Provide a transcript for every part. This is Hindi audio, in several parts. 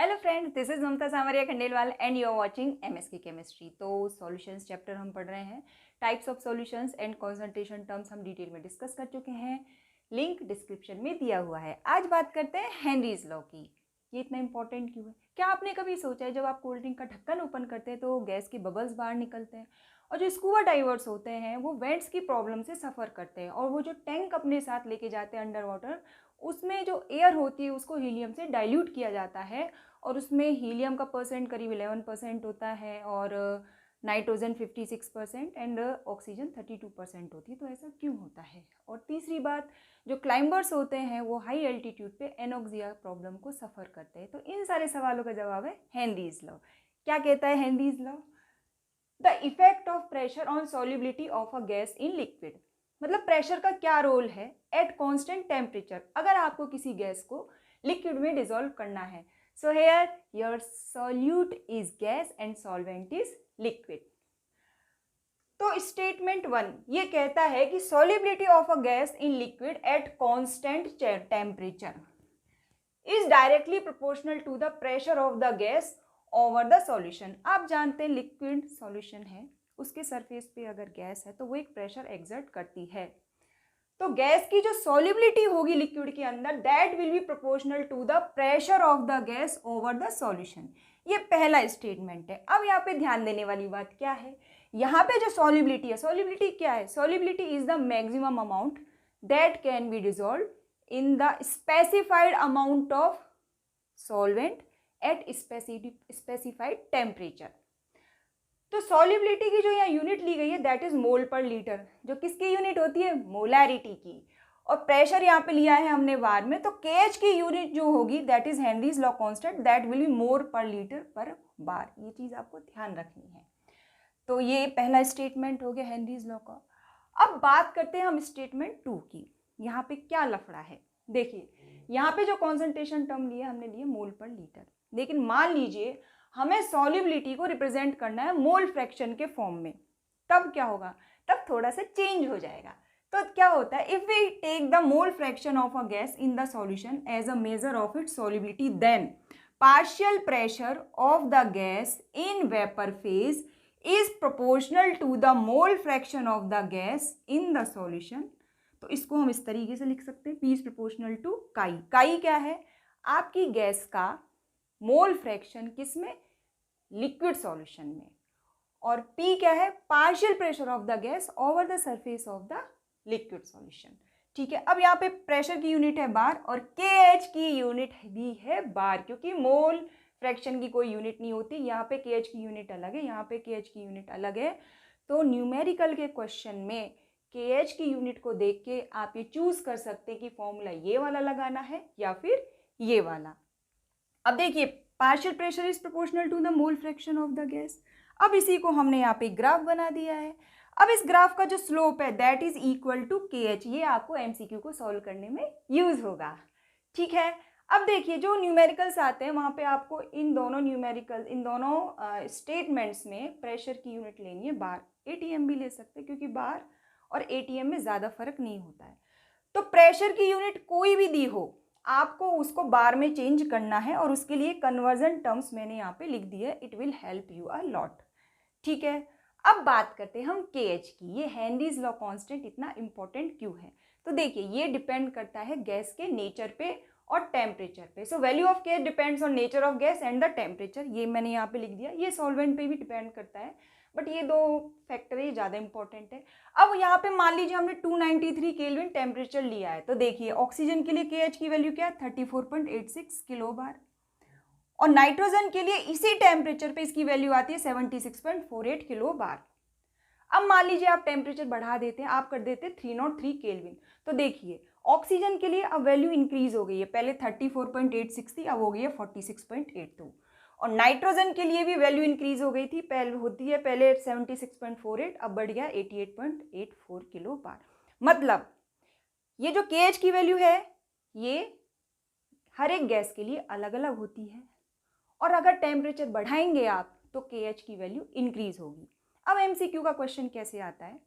Hello friends, this is Mamta Samaria Khandelwal and you are watching MSK chemistry. तो सॉल्यूशंस चैप्टर हम पढ़ रहे हैं। Types of solutions and concentration terms हम डिटेल में डिस्कस कर चुके हैं। लिंक डिस्क्रिप्शन में दिया हुआ है। आज बात करते हैं हेनरीज लॉ की। ये इतना इंपॉर्टेंट क्यों है? क्या आपने कभी सोचा है जब आप कोल्ड ड्रिंक का ढक्कन ओपन करते हैं तो गैस के बबल्स बाहर निकलते हैं, और जो स्कूबा डाइवर्स होते हैं वो वेंट्स की प्रॉब्लम से सफ़र करते हैं, और वो जो टैंक अपने साथ लेके जाते हैं अंडर वाटर, उसमें जो एयर होती है उसको हीलियम से डाइल्यूट किया जाता है, और उसमें हीलियम का परसेंट करीब 11% होता है, और नाइट्रोजन 56% एंड ऑक्सीजन 32% होती है। तो ऐसा क्यों होता है? और तीसरी बात, जो क्लाइंबर्स होते हैं वो हाई एल्टीट्यूड पे एनोक्सिया प्रॉब्लम को सफ़र करते हैं। तो इन सारे सवालों का जवाब है हेनरीज लॉ। क्या कहता है Henry's law? The effect of pressure on solubility of a gas in liquid. मतलब प्रेशर का क्या रोल है एट कांस्टेंट टेम्परेचर, अगर आपको किसी गैस को लिक्विड में डिसॉल्व करना है। So here your solute is gas and solvent is liquid. तो स्टेटमेंट 1 ये कहता है कि solubility of a gas in liquid at constant temperature is directly proportional to the pressure of the gas over the solution. आप जानते हैं लिक्विड सॉल्यूशन है, उसके सरफेस पे अगर गैस है तो वो एक प्रेशर एक्सर्ट करती है। तो गैस की जो सॉल्युबिलिटी होगी लिक्विड के अंदर, that will be proportional to the pressure of the gas over the solution. ये पहला स्टेटमेंट है। अब यहाँ पे ध्यान देने वाली बात क्या है, यहाँ पे जो सॉल्युबिलिटी है, सॉल्युबिलिटी क्या है? Solubility is the maximum amount that can be dissolve in the specified amount of solvent at specified temperature। तो सॉल्युबिलिटी की जो यहाँ यूनिट ली गई है that is mole per litre, जो किसकी यूनिट होती है? मोलैरिटी की। और प्रेशर यहाँ पे लिया है हमने बार में, तो केएच की यूनिट जो होगी that is Henry's law constant, that will be mole per litre पर बार। ये चीज आपको ध्यान रखनी है। तो ये पहला स्टेटमेंट हो गया हेनरीज लॉ का। अब बात करते हैं हम स्टेटमेंट 2 की। यहाँ पे क्या लफड़ा है? देखिए, यहाँ पे जो कॉन्सेंट्रेशन टर्म लिए हमने लिए मोल पर लीटर, लेकिन मान लीजिए हमें सॉल्युबिलिटी को रिप्रेजेंट करना है मोल फ्रैक्शन के फॉर्म में, तब क्या होगा? तब थोड़ा सा चेंज हो जाएगा। तो क्या होता है, if we take the mole fraction of a gas in the solution as a measure of its solubility, then partial pressure of the gas in vapour phase is proportional to the mole fraction of the gas in the solution। तो इसको हम इस तरीके से लिख सकते हैं, P is proportional to काई। काई क्या है? आपकी गैस का मोल फ्रैक्शन किसमें? लिक्विड सॉल्यूशन में। और P क्या है? Partial pressure of the gas over the surface of the liquid solution. ठीक है, अब यहाँ पे प्रेशर की यूनिट है बार और KH की यूनिट भी है बार, क्योंकि मोल फ्रैक्शन की कोई यूनिट नहीं होती। यहाँ पे KH की यूनिट अलग है, यहाँ पे KH की यूनिट अलग है। तो न्यूमेरिकल के क्वेश्चन में KH की यूनिट को देख के आप ये चूज कर सकते हैं कि फॉर्मूला ये वाला लगाना है या फिर ये वाला। अब देखिए, partial pressure is proportional to the mole fraction of the gas. अब इसी को हमने यहाँ पे ग्राफ बना दिया है। अब इस ग्राफ का जो स्लोप है that is equal to KH। ये आपको MCQ को सॉल्व करने में यूज होगा। ठीक है, अब देखिए जो न्यूमेरिकल्स आते हैं वहाँ पे आपको इन दोनों स्टेटमेंट्स में प्रेशर की यूनिट लेनी है बार। ATM भी ले सकते हैं क्योंकि बार और ATM में ज़्यादा फर्क नहीं होता है। तो प्रेशर की यूनिट कोई भी दी हो, आपको उसको बार में चेंज करना है, और उसके लिए कन्वर्जन टर्म्स मैंने यहाँ पे लिख दिया है। It will help you a lot. ठीक है, अब बात करते हैं हम KH की। ये हेनरीज लॉ कांस्टेंट इतना इंपॉर्टेंट क्यों है? तो देखिए, ये डिपेंड करता है गैस के नेचर पे और टेम्परेचर पे। So value of KH depends on nature of gas and the temperature. ये मैंने यहाँ पे लिख दिया। ये सॉल्वेंट पे भी डिपेंड करता है, बट ये दो फैक्टर है, ज़्यादा इंपॉर्टेंट है। अब यहाँ पे मान लीजिए हमने 293 केल्विन टेम्परेचर लिया है, तो देखिए ऑक्सीजन के लिए KH की वैल्यू क्या है? 34.86 किलो बार, और नाइट्रोजन के लिए इसी टेम्परेचर पे इसकी वैल्यू आती है 76.48 किलो बार। अब मान लीजिए आप टेम्परेचर बढ़ा देते हैं, आप कर देते हैं 303 केल्विन, तो देखिए ऑक्सीजन के लिए अब वैल्यू इंक्रीज हो गई है। पहले 34.86 थी, अब हो गई है 46.82। और नाइट्रोजन के लिए भी वैल्यू इंक्रीज हो गई थी, पहले 76.48, अब बढ़ गया 88.84 किलो बार। मतलब ये जो KH की वैल्यू है ये हर एक गैस के लिए अलग अलग होती है, और अगर टेम्परेचर बढ़ाएंगे आप तो KH की वैल्यू इंक्रीज होगी। अब MCQ का क्वेश्चन कैसे आता है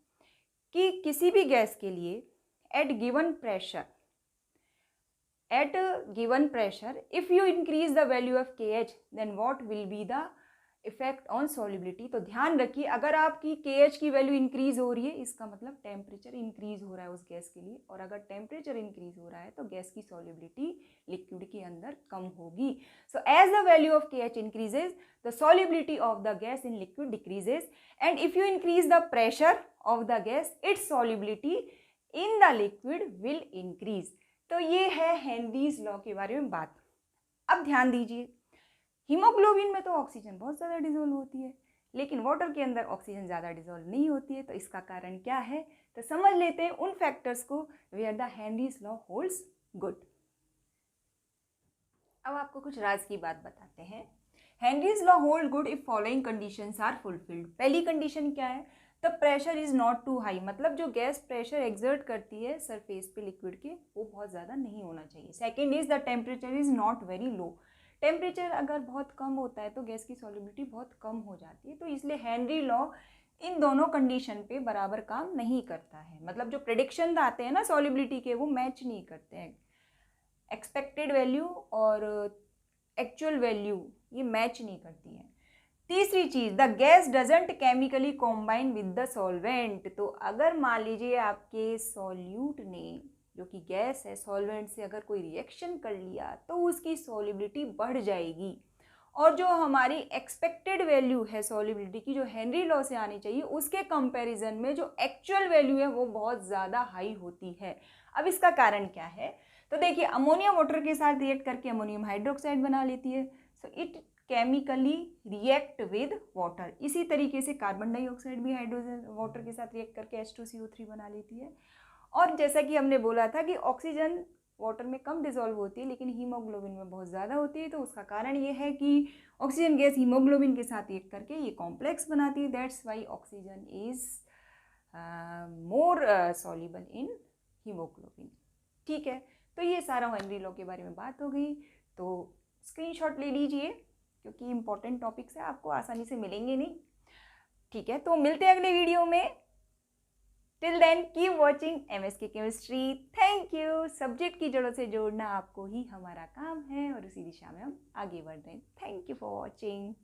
कि किसी भी गैस के लिए at given pressure at a given pressure, if you increase the value of KH, then what will be the effect on solubility. तो ध्यान रखिए, अगर आपकी KH की वैल्यू इंक्रीज हो रही है, इसका मतलब टेम्परेचर इंक्रीज हो रहा है उस गैस के लिए, और अगर टेम्परेचर इंक्रीज हो रहा है तो गैस की सॉल्युबिलिटी लिक्विड के अंदर कम होगी। So as the value of KH increases, the solubility of the gas in liquid decreases, and if you increase the pressure of the gas, its solubility in the liquid will increase. तो ये है हेनरीज लॉ के बारे में बात। अब ध्यान दीजिए, हीमोग्लोबिन में तो ऑक्सीजन बहुत ज़्यादा डिसॉल्व होती है, लेकिन वाटर के अंदर ऑक्सीजन ज़्यादा डिसॉल्व नहीं होती है। तो इसका कारण क्या है, तो समझ लेते हैं उन फैक्टर्स को where the Henry's law holds good. अब आपको कुछ राज की बात बताते हैं। Henry's law hold good if following conditions are fulfilled. पहली कंडीशन क्या है, the pressure is not too high, मतलब जो गैस प्रेशर एक्सर्ट करती है सरफेस पे लिक्विड के, वो बहुत ज़्यादा नहीं होना चाहिए। Second is the temperature is not very low. Temperature अगर बहुत कम होता है तो गैस की सॉल्युबिलिटी बहुत कम हो जाती है। तो इसलिए हेनरी लॉ इन दोनों कंडीशन पे बराबर काम नहीं करता है, मतलब जो प्रेडिक्शन आते हैं ना सॉल्युबिलिटी के, वो मैच नहीं करते हैं। एक्सपेक्टेड वैल्यू और एक्चुअल वैल्यू ये मैच नहीं करती है। तीसरी चीज, the gas doesn't chemically combine with the solvent. तो अगर मान लीजिए आपके सॉल्यूट ने, जो कि गैस है, सॉल्वेंट से अगर कोई रिएक्शन कर लिया तो उसकी सॉल्युबिलिटी बढ़ जाएगी, और जो हमारी एक्सपेक्टेड वैल्यू है सॉल्युबिलिटी की, जो हेनरी लॉ से आनी चाहिए, उसके कंपैरिजन में जो एक्चुअल वैल्यू है वो बहुत ज़्यादा हाई होती है। अब इसका कारण क्या है, तो देखिए अमोनिया वाटर के साथ रिएक्ट करके अमोनियम हाइड्रोक्साइड बना लेती है, so it chemically react with water. इसी तरीके से कार्बन डाइऑक्साइड भी हाइड्रोजन वाटर के साथ रिएक्ट करके H2CO3 बना लेती है। और जैसा कि हमने बोला था कि ऑक्सीजन वाटर में कम डिसॉल्व होती है, लेकिन हीमोग्लोबिन में बहुत ज़्यादा होती है। तो उसका कारण ये है कि ऑक्सीजन गैस हीमोग्लोबिन के साथ रिएक्ट करके ये कॉम्प्लेक्स बनाती है। That's why oxygen is more soluble in haemoglobin. ठीक है, तो ये सारा हेनरी लॉ के बारे में बात हो गई। तो स्क्रीनशॉट ले लीजिए, क्योंकि इंपॉर्टेंट टॉपिक्स है, आपको आसानी से मिलेंगे नहीं। ठीक है, तो मिलते हैं अगले वीडियो में। Till then keep watching MSK chemistry. Thank you. Subject की जड़ों से जोड़ना आपको ही हमारा काम है, और उसी दिशा में हम आगे बढ़ रहे हैं। Thank you for watching.